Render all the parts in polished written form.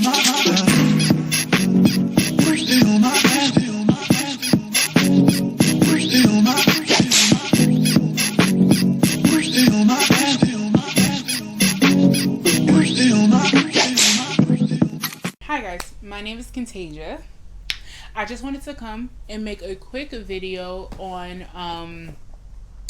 Hi guys, my name is Kentajia. I just wanted to come and make a quick video on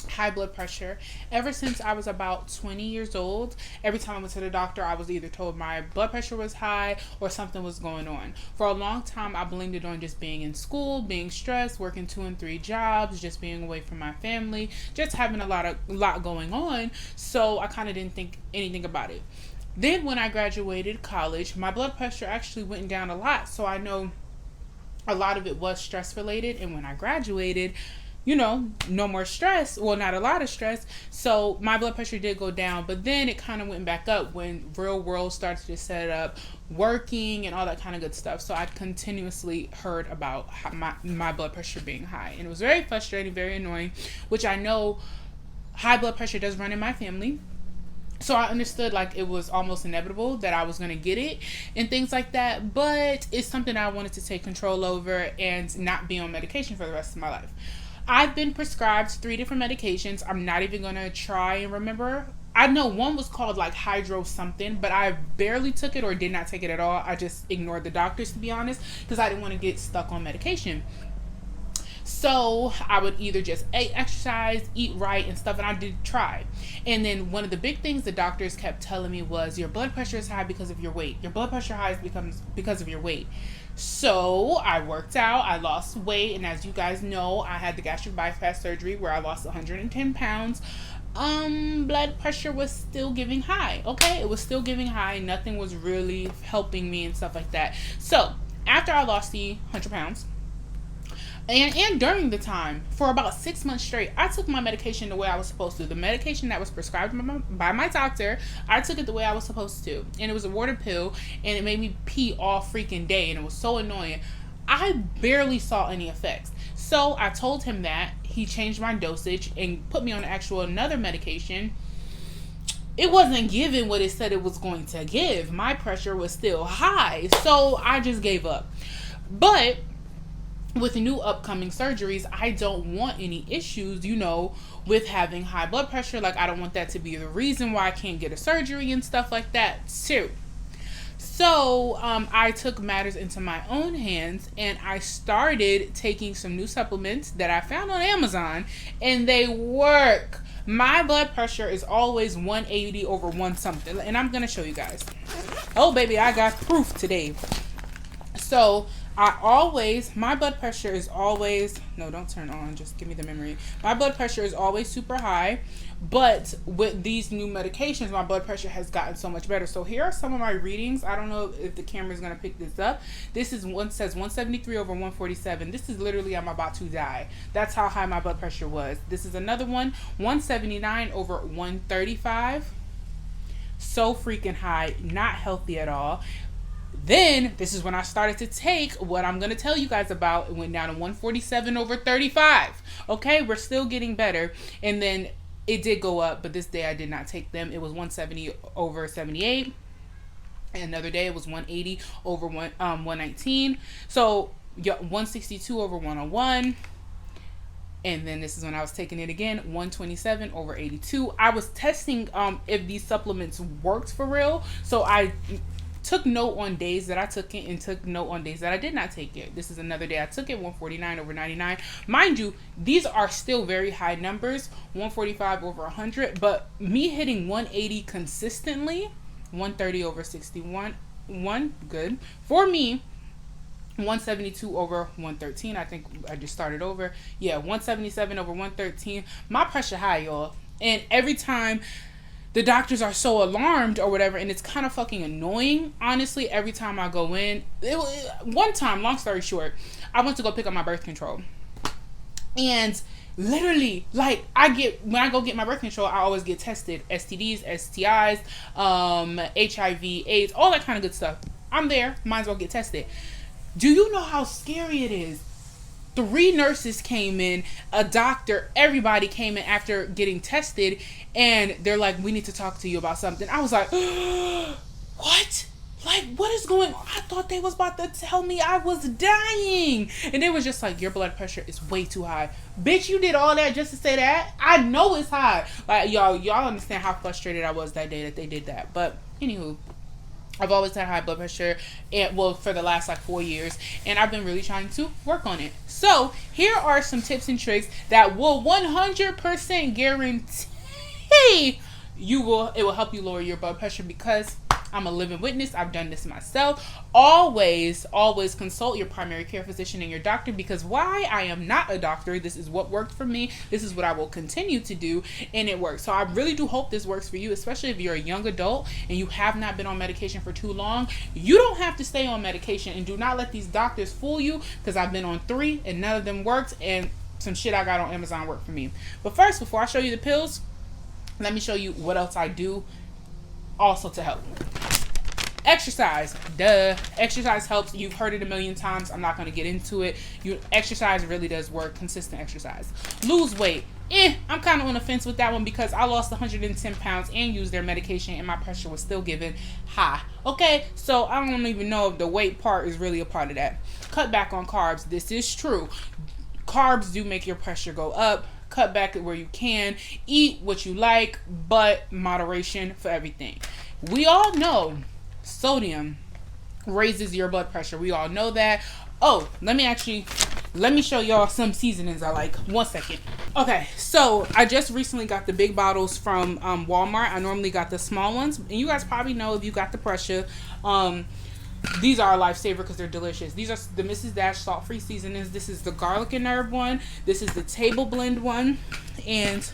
high blood pressure. Ever since I was about 20 years old, every time I went to the doctor, I was either told my blood pressure was high or something was going on. For a long time, I blamed it on just being in school, being stressed, working 2 and 3 jobs, just being away from my family, just having a lot going on. So I kind of didn't think anything about it. Then when I graduated college, my blood pressure actually went down a lot. So I know a lot of it was stress related. And when I graduated, no more stress. Well, not a lot of stress. So my blood pressure did go down, but then it kind of went back up when real world started to set up, working and all that kind of good stuff. So I continuously heard about my blood pressure being high, and it was very frustrating, very annoying, which I know high blood pressure does run in my family. So I understood like it was almost inevitable that I was going to get it and things like that. But it's something I wanted to take control over and not be on medication for the rest of my life. I've been prescribed 3 different medications. I'm not even going to try and remember. I know one was called like hydro something, but I barely took it or did not take it at all. I just ignored the doctors, to be honest, because I didn't want to get stuck on medication. So I would either just exercise, eat right and stuff, and I did try. And then one of the big things the doctors kept telling me was your blood pressure is high because of your weight. Your blood pressure high is because of your weight. So I worked out, I lost weight, and as you guys know, I had the gastric bypass surgery where I lost 110 pounds. Blood pressure was still giving high. Okay, it was still giving high. Nothing was really helping me and stuff like that. So after I lost the 100 pounds, and during the time, for about 6 months straight, I took my medication the way I was supposed to. The medication that was prescribed by my doctor, I took it the way I was supposed to. And it was a water pill, and it made me pee all freaking day, and it was so annoying. I barely saw any effects. So I told him that. He changed my dosage and put me on another medication. It wasn't giving what it said it was going to give. My pressure was still high. So I just gave up. But with new upcoming surgeries, I don't want any issues, with having high blood pressure. Like, I don't want that to be the reason why I can't get a surgery and stuff like that too. So I took matters into my own hands, and I started taking some new supplements that I found on Amazon, and they work. My blood pressure is always 180 over 1 something, and I'm gonna show you guys. Oh baby, I got proof today. So my blood pressure is always, no, don't turn on, just give me the memory. My blood pressure is always super high, but with these new medications, my blood pressure has gotten so much better. So here are some of my readings. I don't know if the camera is going to pick this up. This is says 173 over 147. This is literally, I'm about to die. That's how high my blood pressure was. This is another one, 179 over 135. So freaking high, not healthy at all. Then this is when I started to take what I'm going to tell you guys about. It went down to 147 over 35. Okay, we're still getting better. And then it did go up, but this day I did not take them. It was 170 over 78. And another day it was 180 over 119. So 162 over 101. And then this is when I was taking it again, 127 over 82. I was testing if these supplements worked for real. So I took note on days that I took it and took note on days that I did not take it. This is another day I took it, 149 over 99. Mind you, these are still very high numbers, 145 over 100, but me hitting 180 consistently, 130 over 61, good. For me, 172 over 113. I think I just started over. Yeah, 177 over 113. My pressure high, y'all. And every time the doctors are so alarmed or whatever, and it's kind of fucking annoying, honestly, every time I go in. One time, long story short, I went to go pick up my birth control. And literally, like, when I go get my birth control, I always get tested. STDs, STIs, HIV, AIDS, all that kind of good stuff. I'm there, might as well get tested. Do you know how scary it is? 3 nurses came in, a doctor, everybody came in after getting tested, and they're like, we need to talk to you about something. I was like, what? Like, what is going on? I thought they was about to tell me I was dying. And they was just like, your blood pressure is way too high. Bitch, you did all that just to say that? I know it's high. Like, y'all understand how frustrated I was that day that they did that. But, anywho, I've always had high blood pressure, and well, for the last like 4 years, and I've been really trying to work on it. So, here are some tips and tricks that will 100% guarantee it will help you lower your blood pressure, because I'm a living witness. I've done this myself. Always consult your primary care physician and your doctor, because why? I am not a doctor. This is what worked for me. This is what I will continue to do, and it works. So I really do hope this works for you, especially if you're a young adult and you have not been on medication for too long. You don't have to stay on medication, and do not let these doctors fool you, because I've been on 3 and none of them worked, and some shit I got on Amazon worked for me. But first, before I show you the pills, let me show you what else I do also to help. Exercise. Duh. Exercise helps. You've heard it a million times. I'm not going to get into it. Exercise really does work. Consistent exercise. Lose weight. I'm kind of on the fence with that one, because I lost 110 pounds and used their medication, and my pressure was still given high. Okay, so I don't even know if the weight part is really a part of that. Cut back on carbs. This is true. Carbs do make your pressure go up. Cut back where you can. Eat what you like, but moderation for everything. We all know sodium raises your blood pressure. We all know that. Oh, let me show y'all some seasonings I like. 1 second. Okay, so I just recently got the big bottles from Walmart. I normally got the small ones, and you guys probably know, if you got the pressure, these are a lifesaver because they're delicious. These are the Mrs. Dash salt-free seasonings. This is the garlic and herb one. This is the table blend one, and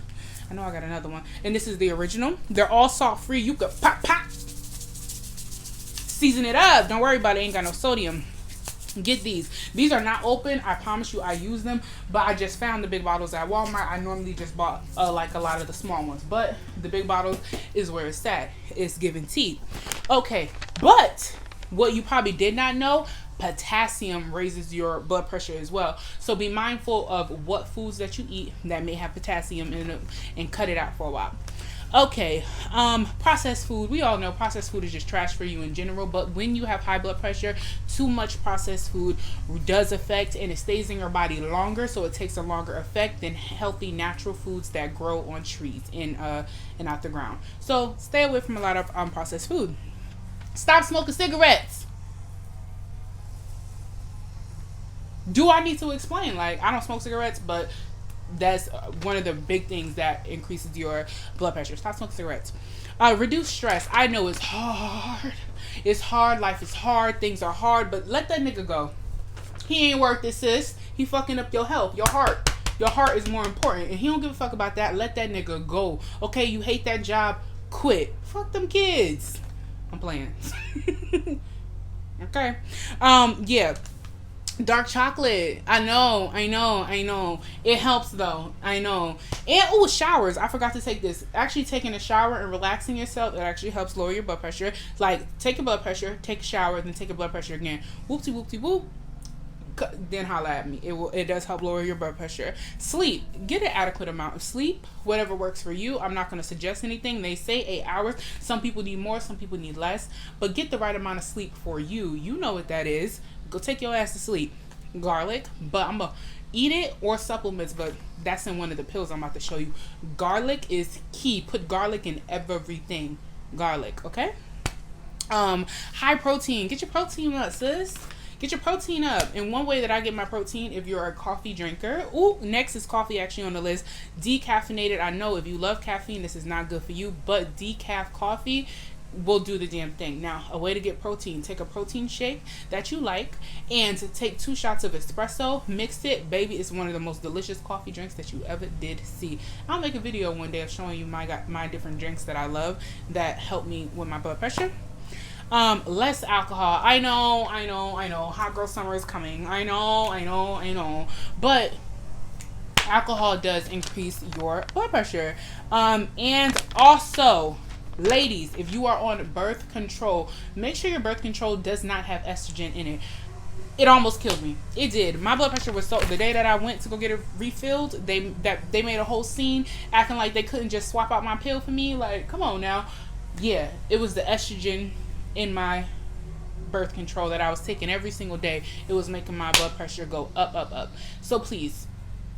I know I got another one. And this is the original. They're all salt-free. You could pop, season it up. Don't worry about it. Ain't got no sodium. Get these. These are not open. I promise you I use them, but I just found the big bottles at Walmart. I normally just bought like a lot of the small ones, but the big bottles is where it's at. It's giving teeth. Okay, but what you probably did not know, potassium raises your blood pressure as well. So be mindful of what foods that you eat that may have potassium in it, and cut it out for a while. Okay, processed food. We all know processed food is just trash for you in general, but when you have high blood pressure, too much processed food does affect, and it stays in your body longer, so it takes a longer effect than healthy natural foods that grow on trees and out the ground. So stay away from a lot of processed food. Stop smoking cigarettes. Do I need to explain? Like, I don't smoke cigarettes, but that's one of the big things that increases your blood pressure. Stop smoking cigarettes. Reduce stress. I know it's hard. It's hard. Life is hard. Things are hard. But let that nigga go. He ain't worth it, sis. He fucking up your health, your heart. Your heart is more important, and he don't give a fuck about that. Let that nigga go. Okay, you hate that job. Quit. Fuck them kids. I'm playing. Okay. Yeah. Dark chocolate. I know. It helps though. I know. And showers. I forgot to take this. Actually taking a shower and relaxing yourself, it actually helps lower your blood pressure. Like, take a blood pressure, take a shower, then take a blood pressure again. Whoopty whoopty whoop. Then holla at me. It does help lower your blood pressure. Sleep. Get an adequate amount of sleep. Whatever works for you. I'm not going to suggest anything. They say 8 hours. Some people need more, some people need less. But get the right amount of sleep for you. You know what that is. Go take your ass to sleep. Garlic. But I'm going to eat it, or supplements, but that's in one of the pills I'm about to show you. Garlic is key. Put garlic in everything. Garlic, okay? High protein. Get your protein up, sis. Get your protein up. And one way that I get my protein, if you're a coffee drinker, next is coffee actually on the list. Decaffeinated. I know if you love caffeine, this is not good for you, but decaf coffee will do the damn thing. Now, a way to get protein: take a protein shake that you like, and take 2 shots of espresso, mix it. Baby, it's one of the most delicious coffee drinks that you ever did see. I'll make a video one day of showing you my different drinks that I love that help me with my blood pressure. Less alcohol. I know. Hot girl summer is coming. I know. But alcohol does increase your blood pressure. And also, ladies, if you are on birth control, make sure your birth control does not have estrogen in it. It almost killed me. It did. My blood pressure was so. The day that I went to go get it refilled, they made a whole scene acting like they couldn't just swap out my pill for me. Like, come on now. Yeah, it was the estrogen in my birth control that I was taking every single day, it was making my blood pressure go up, up, up. So please,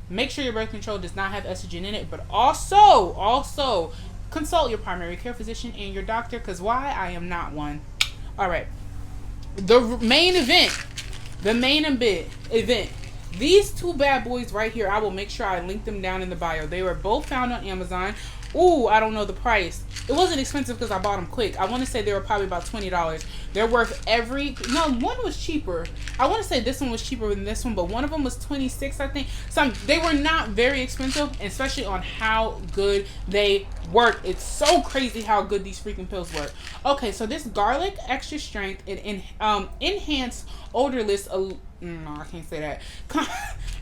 make sure your birth control does not have estrogen in it, but also consult your primary care physician and your doctor, because why? I am not one. All right. The main event. These two bad boys right here, I will make sure I link them down in the bio. They were both found on Amazon. Ooh, I don't know the price. It wasn't expensive because I bought them quick. I want to say they were probably about $20. They're worth one was cheaper. I want to say this one was cheaper than this one, but one of them was $26, I think. They were not very expensive, especially on how good they work. It's so crazy how good these freaking pills work. Okay, so this garlic extra strength and enhanced odorless. No, I can't say that.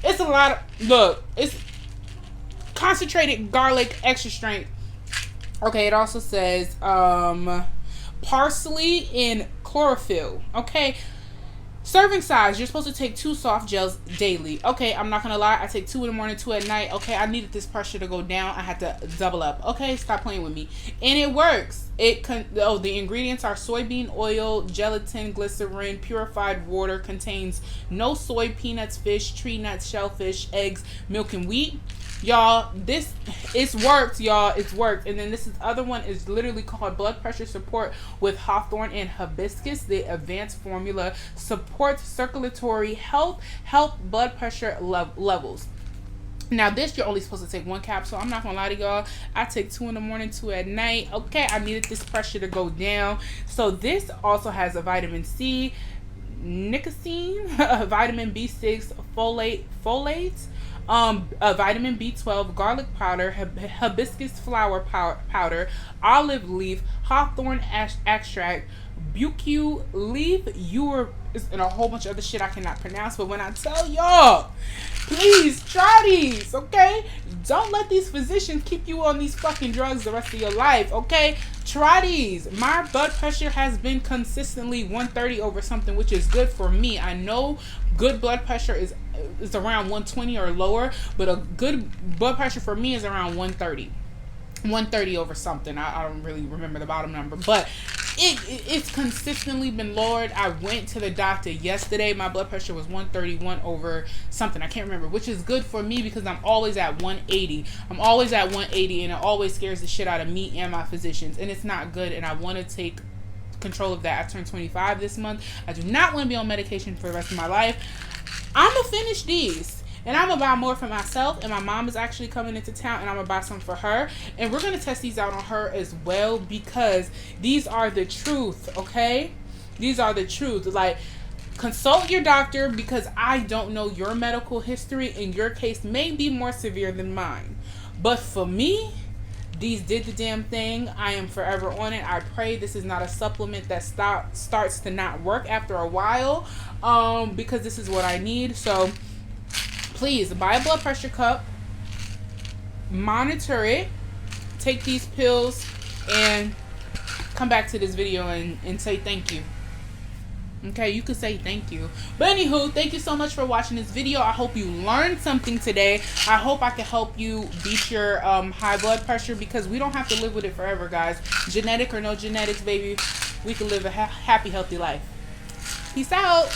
It's a lot of, look, it's concentrated garlic extra strength. Okay, it also says parsley and chlorophyll. Okay, serving size, you're supposed to take 2 soft gels daily. Okay, I'm not gonna lie, I take 2 in the morning, 2 at night. Okay, I needed this pressure to go down. I had to double up. Okay, stop playing with me. And it works. The ingredients are soybean oil, gelatin, glycerin, purified water, contains no soy, peanuts, fish, tree nuts, shellfish, eggs, milk, and wheat. Y'all, it's worked, y'all. It's worked. And then this other one is literally called blood pressure support with hawthorn and hibiscus. The advanced formula supports circulatory health, help blood pressure levels. Now this, you're only supposed to take 1 capsule. I'm not gonna lie to y'all, I take 2 in the morning, 2 at night. Okay, I needed this pressure to go down. So this also has a vitamin C, nicotine, vitamin B6, folate, a vitamin B12, garlic powder, hibiscus flower powder, olive leaf, hawthorn extract, buccal leaf, and a whole bunch of other shit I cannot pronounce. But when I tell y'all, please try these, okay? Don't let these physicians keep you on these fucking drugs the rest of your life, okay? Try these. My blood pressure has been consistently 130 over something, which is good for me. I know good blood pressure is around 120 or lower, but a good blood pressure for me is around 130 over something. I don't really remember the bottom number, but it's consistently been lowered. I went to the doctor yesterday. My blood pressure was 131 over something. I can't remember, which is good for me because I'm always at 180. I'm always at 180, and it always scares the shit out of me and my physicians, and it's not good, and I want to take control of that. I turned 25 this month. I do not want to be on medication for the rest of my life. I'm going to finish these. And I'm going to buy more for myself. And my mom is actually coming into town. And I'm going to buy some for her. And we're going to test these out on her as well. Because these are the truth. Okay? These are the truth. Like, consult your doctor. Because I don't know your medical history. And your case may be more severe than mine. But for me, these did the damn thing. I am forever on it. I pray this is not a supplement that starts to not work after a while. Because this is what I need. So please buy a blood pressure cup, monitor it, take these pills, and come back to this video and say thank you. Okay, you could say thank you. But anywho, thank you so much for watching this video. I hope you learned something today. I hope I can help you beat your high blood pressure, because we don't have to live with it forever, guys. Genetic or no genetics, baby, we can live a happy, healthy life. Peace out.